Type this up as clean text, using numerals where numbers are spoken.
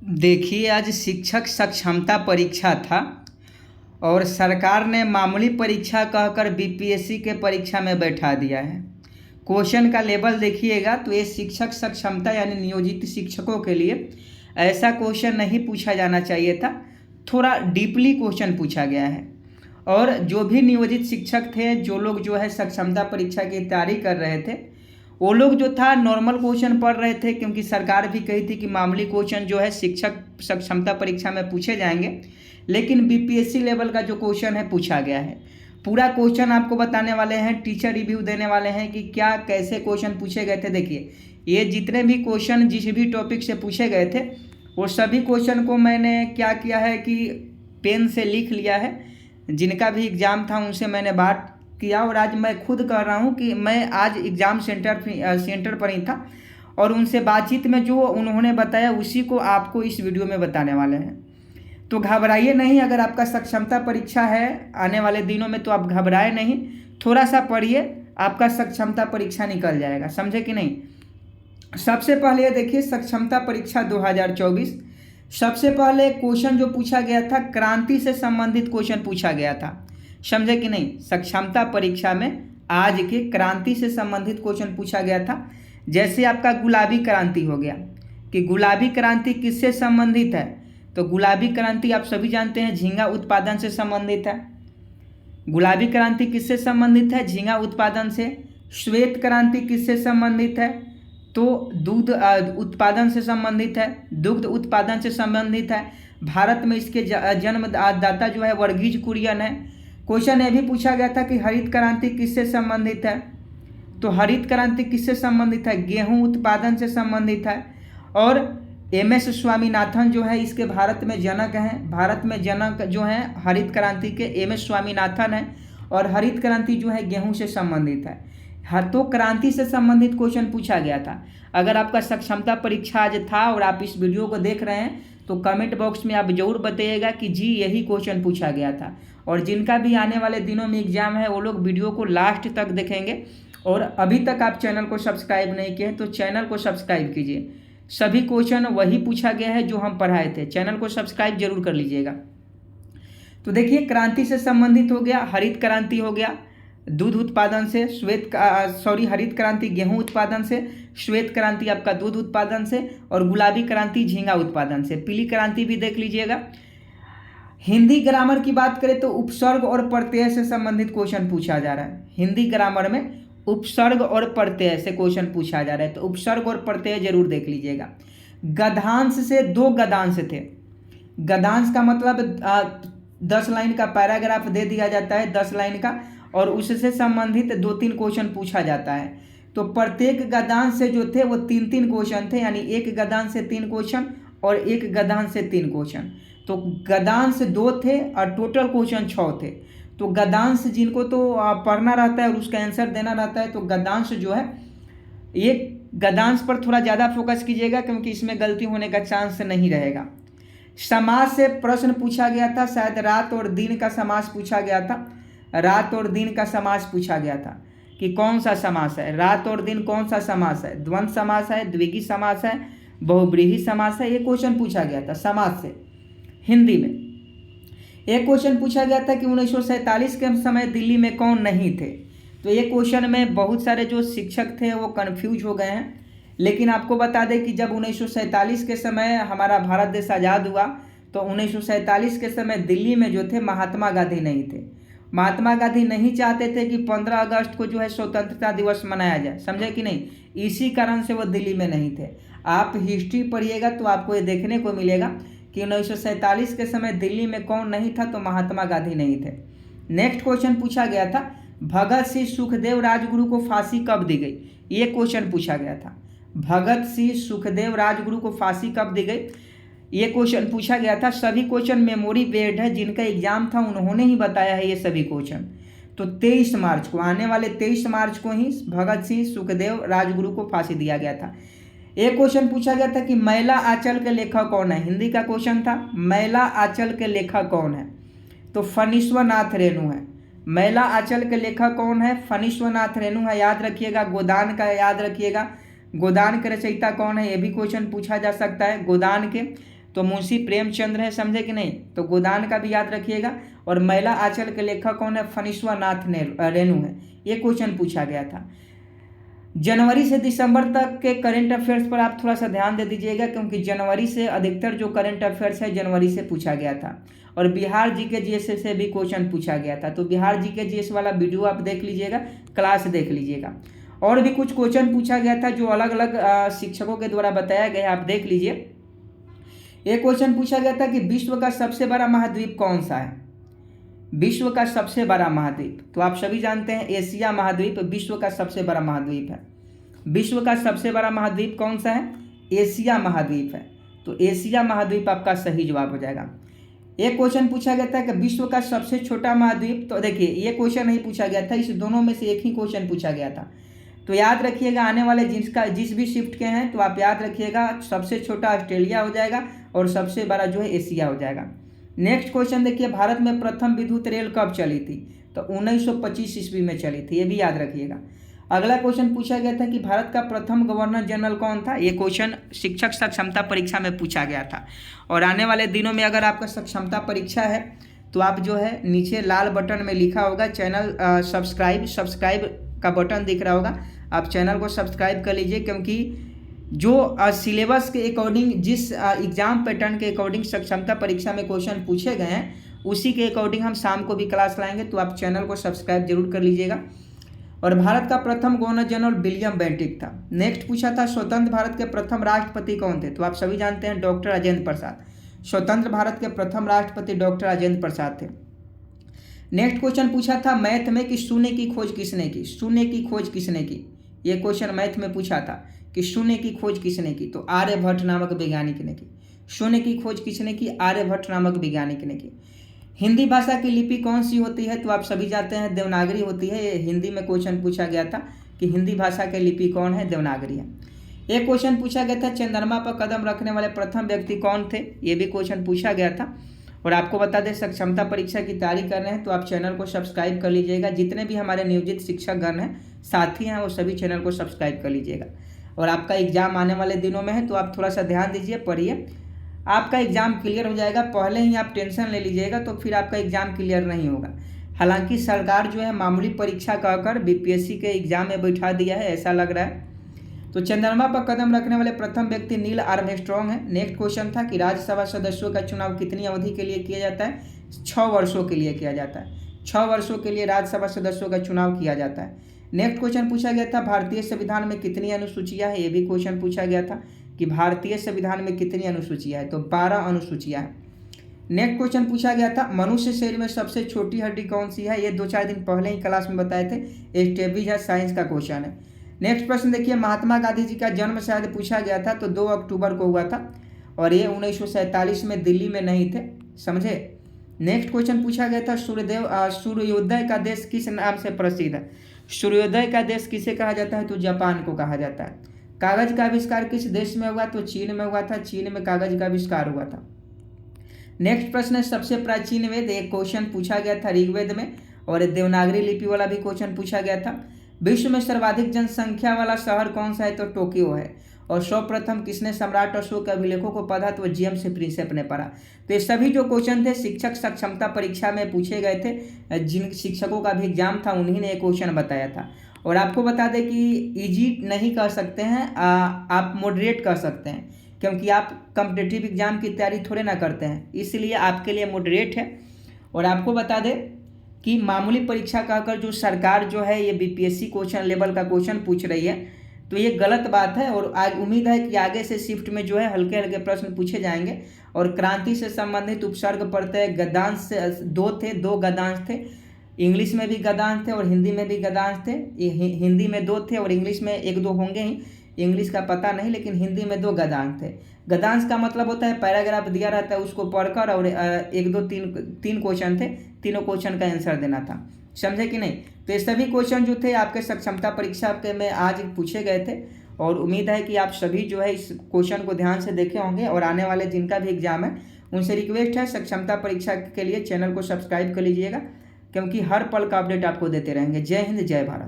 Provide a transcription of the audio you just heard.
देखिए, आज शिक्षक सक्षमता परीक्षा था और सरकार ने मामूली परीक्षा कहकर बीपीएससी के परीक्षा में बैठा दिया है। क्वेश्चन का लेवल देखिएगा तो ये शिक्षक सक्षमता यानी नियोजित शिक्षकों के लिए ऐसा क्वेश्चन नहीं पूछा जाना चाहिए था। थोड़ा डीपली क्वेश्चन पूछा गया है और जो भी नियोजित शिक्षक थे, जो लोग जो है सक्षमता परीक्षा की तैयारी कर रहे थे, वो लोग जो था नॉर्मल क्वेश्चन पढ़ रहे थे, क्योंकि सरकार भी कही थी कि मामूली क्वेश्चन जो है शिक्षक सक्षमता परीक्षा में पूछे जाएंगे। लेकिन बीपीएससी लेवल का जो क्वेश्चन है पूछा गया है। पूरा क्वेश्चन आपको बताने वाले हैं, टीचर रिव्यू देने वाले हैं कि क्या कैसे क्वेश्चन पूछे गए थे। देखिए, ये जितने भी क्वेश्चन जिस भी टॉपिक से पूछे गए थे वो सभी क्वेश्चन को मैंने क्या किया है कि पेन से लिख लिया है। जिनका भी एग्ज़ाम था उनसे मैंने बात किया और आज मैं खुद कह रहा हूँ कि मैं आज एग्ज़ाम सेंटर पर ही था और उनसे बातचीत में जो उन्होंने बताया उसी को आपको इस वीडियो में बताने वाले हैं। तो घबराइए नहीं, अगर आपका सक्षमता परीक्षा है आने वाले दिनों में तो आप घबराए नहीं, थोड़ा सा पढ़िए, आपका सक्षमता परीक्षा निकल जाएगा। समझे कि नहीं। सबसे पहले ये देखिए, सक्षमता परीक्षा 2024। सबसे पहले क्वेश्चन जो पूछा गया था, क्रांति से संबंधित क्वेश्चन पूछा गया था। समझे कि नहीं। सक्षमता परीक्षा में आज के क्रांति से संबंधित क्वेश्चन पूछा गया था। जैसे आपका गुलाबी क्रांति हो गया कि गुलाबी क्रांति किससे संबंधित है, तो गुलाबी क्रांति आप सभी जानते हैं झींगा उत्पादन से संबंधित है। गुलाबी क्रांति किससे संबंधित है, झींगा उत्पादन से। श्वेत क्रांति किससे संबंधित है, तो दूध उत्पादन से संबंधित है, दुग्ध उत्पादन से संबंधित है। भारत में इसके जन्मदाता जो है वर्गीज कुरियन है। क्वेश्चन ये भी पूछा गया था कि हरित क्रांति किससे संबंधित है, तो हरित क्रांति किससे संबंधित है, गेहूं उत्पादन से संबंधित है। और एमएस स्वामीनाथन जो है इसके भारत में जनक हैं। भारत में जनक जो हैं हरित क्रांति के एमएस स्वामीनाथन हैं और हरित क्रांति जो है गेहूं से संबंधित है। हर तो क्रांति से संबंधित क्वेश्चन पूछा गया था। अगर आपका सक्षमता परीक्षा आज था और आप इस वीडियो को देख रहे हैं तो कमेंट बॉक्स में आप जरूर बताइएगा कि जी यही क्वेश्चन पूछा गया था। और जिनका भी आने वाले दिनों में एग्जाम है वो लोग वीडियो को लास्ट तक देखेंगे। और अभी तक आप चैनल को सब्सक्राइब नहीं किए हैं तो चैनल को सब्सक्राइब कीजिए। सभी क्वेश्चन वही पूछा गया है जो हम पढ़ाए थे। चैनल को सब्सक्राइब जरूर कर लीजिएगा। तो देखिए, क्रांति से संबंधित हो गया, हरित क्रांति हो गया दूध उत्पादन से, हरित क्रांति गेहूं उत्पादन से, श्वेत क्रांति आपका दूध उत्पादन से और गुलाबी क्रांति झींगा उत्पादन से। पीली क्रांति भी देख लीजिएगा। हिंदी ग्रामर की बात करें तो उपसर्ग और प्रत्यय से संबंधित क्वेश्चन पूछा जा रहा है। हिंदी ग्रामर में उपसर्ग और प्रत्यय से क्वेश्चन पूछा जा रहा है, तो उपसर्ग और प्रत्यय जरूर देख लीजिएगा। गद्यांश से 2 गद्यांश थे। गद्यांश का मतलब 10 लाइन का पैराग्राफ दे दिया जाता है, 10 लाइन का, और उससे संबंधित 2-3 क्वेश्चन पूछा जाता है। तो प्रत्येक गद्यांश से जो थे वो 3-3 क्वेश्चन थे, यानी एक गद्यांश से 3 क्वेश्चन और एक गद्यांश से 3 क्वेश्चन। तो गद्यांश 2 थे और टोटल क्वेश्चन 6 थे। तो गद्यांश जिनको तो पढ़ना रहता है और उसका आंसर देना रहता है, तो गद्यांश जो है ये गद्यांश पर थोड़ा ज़्यादा फोकस कीजिएगा क्योंकि इसमें गलती होने का चांस नहीं रहेगा। समास से प्रश्न पूछा गया था, शायद रात और दिन का समास पूछा गया था। रात और दिन का समास पूछा गया था कि कौन सा समास है, रात और दिन कौन सा समास है, द्वंद्व समास है, द्विगु समास है, बहुब्रीहि समास है। ये क्वेश्चन पूछा गया था समास से हिंदी में। एक क्वेश्चन पूछा गया था कि 1947 के समय दिल्ली में कौन नहीं थे। तो ये क्वेश्चन में बहुत सारे जो शिक्षक थे वो कंफ्यूज हो गए हैं। लेकिन आपको बता दें कि जब 1947 के समय हमारा भारत देश आज़ाद हुआ तो 1947 के समय दिल्ली में जो थे महात्मा गांधी नहीं थे। महात्मा गांधी नहीं चाहते थे कि 15 अगस्त को जो है स्वतंत्रता दिवस मनाया जाए। समझे कि नहीं। इसी कारण से वो दिल्ली में नहीं थे। आप हिस्ट्री पढ़िएगा तो आपको ये देखने को मिलेगा कि 1947 के समय दिल्ली में कौन नहीं था, तो महात्मा गांधी नहीं थे। नेक्स्ट क्वेश्चन पूछा गया था, भगत सिंह सुखदेव राजगुरु को फांसी कब दी गई। ये क्वेश्चन पूछा गया था, भगत सिंह सुखदेव राजगुरु को फांसी कब दी गई, ये क्वेश्चन पूछा गया था। सभी क्वेश्चन मेमोरी बेस्ड है, जिनका एग्जाम था उन्होंने ही बताया है ये सभी क्वेश्चन। तो 23 मार्च को, आने वाले 23 मार्च को ही भगत सिंह सुखदेव राजगुरु को फांसी दिया गया था। एक क्वेश्चन पूछा गया था कि मैला आंचल के लेखक कौन है। हिंदी का क्वेश्चन था, मैला आंचल के लेखक कौन है, तो फणीश्वरनाथ रेणु है। मैला आंचल के लेखक कौन है, फणीश्वरनाथ रेणु है। याद रखिएगा। गोदान का याद रखिएगा, गोदान के रचयिता कौन है, ये भी क्वेश्चन पूछा जा सकता है, गोदान के। तो मुंशी प्रेमचंद्र है, समझे कि नहीं। तो गोदान का भी याद रखिएगा। और मैला आंचल के लेखक कौन है, फणीश्वरनाथ रेणु है। ये क्वेश्चन पूछा गया था। जनवरी से दिसंबर तक के करंट अफेयर्स पर आप थोड़ा सा ध्यान दे दीजिएगा, क्योंकि जनवरी से अधिकतर जो करंट अफेयर्स है जनवरी से पूछा गया था। और बिहार जीके जीएस से भी क्वेश्चन पूछा गया था। तो बिहार जीके जीएस वाला वीडियो आप देख लीजिएगा, क्लास देख लीजिएगा। और भी कुछ क्वेश्चन पूछा गया था जो अलग अलग शिक्षकों के द्वारा बताया गया, आप देख लीजिए। एक क्वेश्चन पूछा गया था कि विश्व का सबसे बड़ा महाद्वीप कौन सा है। विश्व का सबसे बड़ा महाद्वीप, तो आप सभी जानते हैं एशिया महाद्वीप विश्व का सबसे बड़ा महाद्वीप है। विश्व का सबसे बड़ा महाद्वीप कौन सा है, एशिया महाद्वीप है। तो एशिया महाद्वीप आपका सही जवाब हो जाएगा। एक क्वेश्चन पूछा गया था कि विश्व का सबसे छोटा महाद्वीप, तो देखिए ये क्वेश्चन नहीं पूछा गया था, इस दोनों में से एक ही क्वेश्चन पूछा गया था। तो याद रखिएगा, आने वाले जिस भी शिफ्ट के हैं तो आप याद रखिएगा, सबसे छोटा ऑस्ट्रेलिया हो जाएगा और सबसे बड़ा जो है एशिया हो जाएगा। नेक्स्ट क्वेश्चन देखिए, भारत में प्रथम विद्युत रेल कब चली थी, तो 1925 ईस्वी में चली थी, ये भी याद रखिएगा। अगला क्वेश्चन पूछा गया था कि भारत का प्रथम गवर्नर जनरल कौन था। ये क्वेश्चन शिक्षक सक्षमता परीक्षा में पूछा गया था। और आने वाले दिनों में अगर आपका सक्षमता परीक्षा है तो आप जो है नीचे लाल बटन में लिखा होगा चैनल सब्सक्राइब का बटन दिख रहा होगा, आप चैनल को सब्सक्राइब कर लीजिए, क्योंकि जो सिलेबस के अकॉर्डिंग, जिस एग्जाम पैटर्न के अकॉर्डिंग सक्षमता परीक्षा में क्वेश्चन पूछे गए हैं उसी के अकॉर्डिंग हम शाम को भी क्लास लाएंगे, तो आप चैनल को सब्सक्राइब जरूर कर लीजिएगा। और भारत का प्रथम गवर्नर जनरल विलियम बेंटिक था। नेक्स्ट पूछा था स्वतंत्र भारत के प्रथम राष्ट्रपति कौन थे, तो आप सभी जानते हैं डॉक्टर राजेंद्र प्रसाद। स्वतंत्र भारत के प्रथम राष्ट्रपति डॉक्टर राजेंद्र प्रसाद थे। नेक्स्ट क्वेश्चन पूछा था मैथ में कि शून्य की खोज किसने की। शून्य की खोज किसने की, ये क्वेश्चन मैथ में पूछा था कि शून्य की खोज किसने की, तो आर्यभट्ट नामक वैज्ञानिक ने की। शून्य की खोज किसने की, आर्यभट्ट नामक वैज्ञानिक ने की। हिंदी भाषा की लिपि कौन सी होती है, तो आप सभी जानते हैं देवनागरी होती है। ये हिंदी में क्वेश्चन पूछा गया था कि हिंदी भाषा की लिपि कौन है, देवनागरी है। एक क्वेश्चन पूछा गया था चंद्रमा पर कदम रखने वाले प्रथम व्यक्ति कौन थे, ये भी क्वेश्चन पूछा गया था। और आपको बता दें सक्षमता परीक्षा की तैयारी कर रहे हैं तो आप चैनल को सब्सक्राइब कर लीजिएगा। जितने भी हमारे नियोजित शिक्षकगण हैं, साथी हैं, वो सभी चैनल को सब्सक्राइब कर लीजिएगा। और आपका एग्जाम आने वाले दिनों में है तो आप थोड़ा सा ध्यान दीजिए, पढ़िए, आपका एग्जाम क्लियर हो जाएगा। पहले ही आप टेंशन ले लीजिएगा तो फिर आपका एग्जाम क्लियर नहीं होगा। हालांकि सरकार जो है मामूली परीक्षा कहकर बीपीएससी के एग्जाम में बैठा दिया है, ऐसा लग रहा है। तो चंद्रमा पर कदम रखने वाले प्रथम व्यक्ति नील आर्मस्ट्रांग है। नेक्स्ट क्वेश्चन था कि राज्यसभा सदस्यों का चुनाव कितनी अवधि के लिए किया जाता है, 6 वर्षों के लिए किया जाता है। 6 वर्षों के लिए राज्यसभा सदस्यों का चुनाव किया जाता है। नेक्स्ट क्वेश्चन पूछा गया था भारतीय संविधान में कितनी अनुसूचियां हैं, ये भी क्वेश्चन पूछा गया था कि भारतीय संविधान में कितनी अनुसूचियां हैं, तो 12 अनुसूचियां हैं। नेक्स्ट क्वेश्चन पूछा गया था मनुष्य शरीर में सबसे छोटी हड्डी कौन सी है, ये 2-4 दिन पहले ही क्लास में बताए थे, एस्टेब्लिश है, साइंस का क्वेश्चन है। नेक्स्ट प्रश्न देखिए, महात्मा गांधी जी का जन्म शायद पूछा गया था, तो 2 अक्टूबर को हुआ था और ये 1947 में दिल्ली में नहीं थे, समझे। नेक्स्ट क्वेश्चन पूछा गया था सूर्योदय का देश किस नाम से प्रसिद्ध है। सूर्योदय का देश किसे कहा जाता है, तो जापान को कहा जाता है। कागज का आविष्कार किस देश में हुआ, तो चीन में हुआ था। चीन में कागज का आविष्कार हुआ था। नेक्स्ट प्रश्न है सबसे प्राचीन वेद, एक क्वेश्चन पूछा गया था ऋग्वेद में, और देवनागरी लिपि वाला भी क्वेश्चन पूछा गया था। विश्व में सर्वाधिक जनसंख्या वाला शहर कौन सा है, तो टोक्यो है। और सर्वप्रथम किसने सम्राट अशोक के अभिलेखों को पढ़ा, तो जेम्स प्रिंसेप ने पढ़ा। तो ये सभी जो क्वेश्चन थे शिक्षक सक्षमता परीक्षा में पूछे गए थे, जिन शिक्षकों का भी एग्जाम था उन्हीं ने एक क्वेश्चन बताया था। और आपको बता दें कि इजी नहीं कर सकते हैं, आप मॉडरेट कर सकते हैं, क्योंकि आप कॉम्पिटिटिव एग्जाम की तैयारी थोड़े ना करते हैं, इसलिए आपके लिए मॉडरेट है। और आपको बता दें कि मामूली परीक्षा कहकर जो सरकार जो है ये बीपीएससी क्वेश्चन लेवल का क्वेश्चन पूछ रही है, तो ये गलत बात है। और उम्मीद है कि आगे से शिफ्ट में जो है हल्के हल्के प्रश्न पूछे जाएंगे। और क्रांति से संबंधित उपसर्ग प्रत्यय गद्यांश से 2 गद्यांश थे, इंग्लिश में भी गद्यांश थे और हिंदी में भी गद्यांश थे। हिंदी में 2 थे और इंग्लिश में 1-2 होंगे ही, इंग्लिश का पता नहीं, लेकिन हिंदी में 2 गद्यांश थे। गद्यांश का मतलब होता है पैराग्राफ दिया रहता है उसको पढ़कर, और 1-2-3 क्वेश्चन थे, तीनों क्वेश्चन का आंसर देना था, समझे कि नहीं। तो ये सभी क्वेश्चन जो थे आपके सक्षमता परीक्षा के में आज पूछे गए थे। और उम्मीद है कि आप सभी जो है इस क्वेश्चन को ध्यान से देखे होंगे। और आने वाले जिनका भी एग्जाम है उनसे रिक्वेस्ट है सक्षमता परीक्षा के लिए चैनल को सब्सक्राइब कर लीजिएगा, क्योंकि हर पल का अपडेट आपको देते रहेंगे। जय हिंद, जय भारत।